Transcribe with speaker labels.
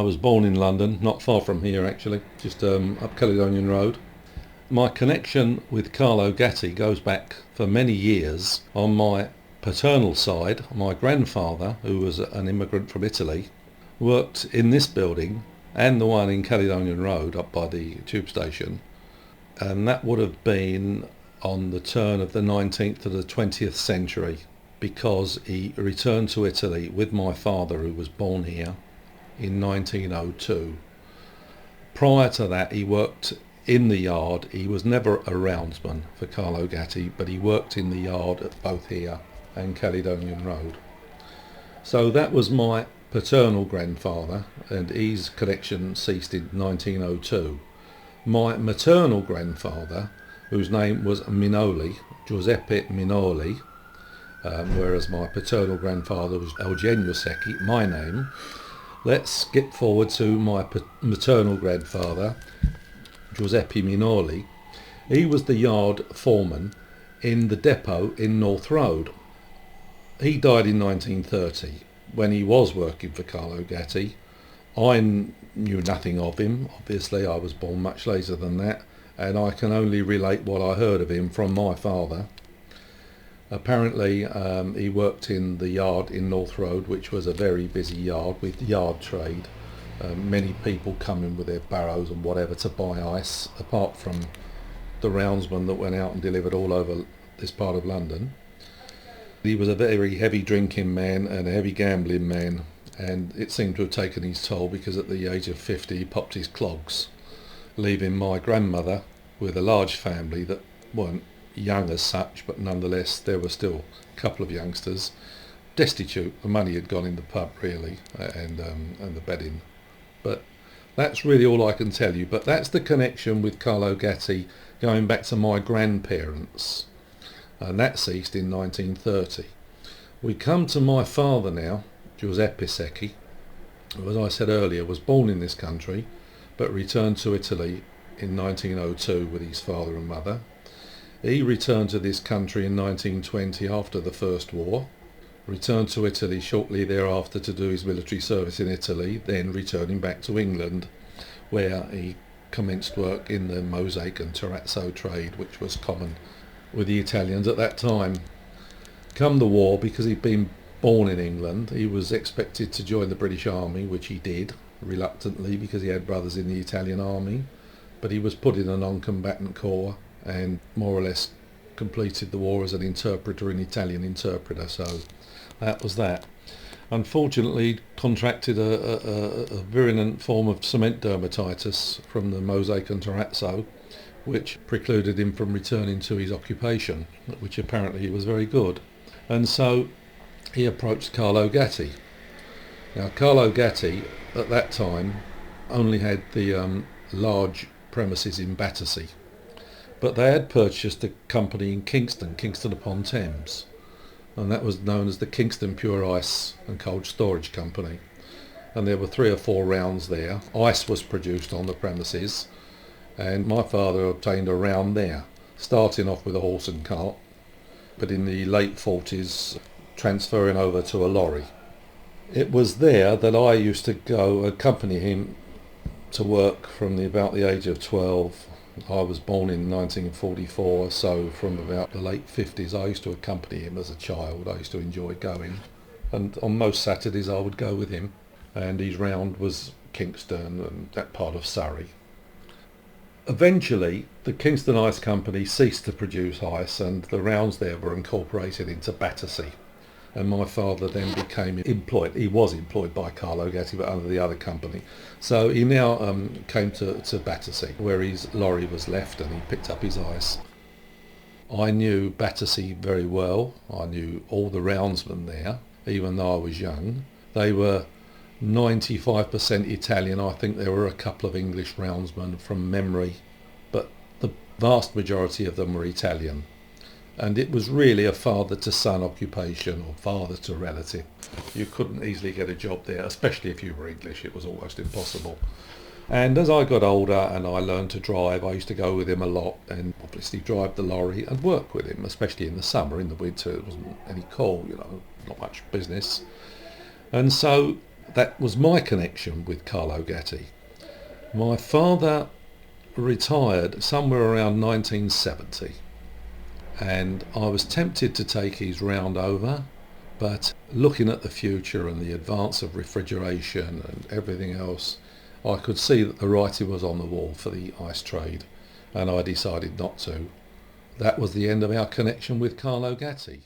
Speaker 1: was born in London, not far from here actually, just up Caledonian Road. My connection with Carlo Gatti goes back for many years. On my paternal side, my grandfather, who was an immigrant from Italy, worked in this building and the one in Caledonian Road up by the tube station, and that would have been on the turn of the 19th to the 20th century, because he returned to Italy with my father, who was born here, in 1902. Prior to that, he worked in the yard. He was never a roundsman for Carlo Gatti, but he worked in the yard at both here and Caledonian Road. So that was my paternal grandfather, and his connection ceased in 1902. My maternal grandfather, whose name was Minoli, Giuseppe Minoli, whereas my paternal grandfather was Eugene Secchi, my name. Let's skip forward to my maternal grandfather, Giuseppe Minoli. He was the yard foreman in the depot in Wharf Road. He died in 1930 when he was working for Carlo Gatti. I knew nothing of him, obviously. I was born much later than that, and I can only relate what I heard of him from my father. Apparently he worked in the yard in Wharf Road, which was a very busy yard with yard trade. Many people coming with their barrows and whatever to buy ice, apart from the roundsmen that went out and delivered all over this part of London. He was a very heavy drinking man and a heavy gambling man, and it seemed to have taken his toll, because at the age of 50 he popped his clogs, leaving my grandmother with a large family that weren't young as such, but nonetheless there were still a couple of youngsters, destitute. The money had gone in the pub really, and the bedding. But that's really all I can tell you. But that's the connection with Carlo Gatti going back to my grandparents, and that ceased in 1930. We come to my father now, Giuseppe Secchi, who, as I said earlier, was born in this country but returned to Italy in 1902 with his father and mother. He returned to this country in 1920 after the First War, returned to Italy shortly thereafter to do his military service in Italy, then returning back to England, where he commenced work in the mosaic and terrazzo trade, which was common with the Italians at that time. Come the war, because he'd been born in England, he was expected to join the British Army, which he did, reluctantly, because he had brothers in the Italian army, but he was put in a non-combatant corps and more or less completed the war as an interpreter, an Italian interpreter. So that was that. Unfortunately, contracted a virulent form of cement dermatitis from the mosaic and terrazzo, which precluded him from returning to his occupation, which apparently he was very good. And so he approached Carlo Gatti. Now, Carlo Gatti at that time only had the large premises in Battersea, but they had purchased a company in Kingston upon Thames, and that was known as the Kingston Pure Ice and Cold Storage Company. And there were 3 or 4 rounds there. Ice was produced on the premises, and my father obtained a round there, starting off with a horse and cart, but in the late 40s transferring over to a lorry. It was there that I used to go accompany him to work from about the age of 12. I was born in 1944, so from about the late 50s I used to accompany him as a child. I used to enjoy going, and on most Saturdays I would go with him, and his round was Kingston and that part of Surrey. Eventually the Kingston Ice Company ceased to produce ice, and the rounds there were incorporated into Battersea, and my father then became employed. He was employed by Carlo Gatti, but under the other company. So he now came to Battersea, where his lorry was left, and he picked up his ice. I knew Battersea very well. I knew all the roundsmen there, even though I was young. They were 95% Italian. I think there were a couple of English roundsmen from memory, but the vast majority of them were Italian. And it was really a father-to-son occupation, or father-to-relative. You couldn't easily get a job there, especially if you were English. It was almost impossible. And as I got older and I learned to drive, I used to go with him a lot and obviously drive the lorry and work with him, especially in the summer. In the winter it wasn't any call, not much business. And so That was my connection with Carlo Gatti. My father retired somewhere around 1970, and I was tempted to take his round over, but looking at the future and the advance of refrigeration and everything else, I could see that the writing was on the wall for the ice trade, and I decided not to. That was the end of our connection with Carlo Gatti.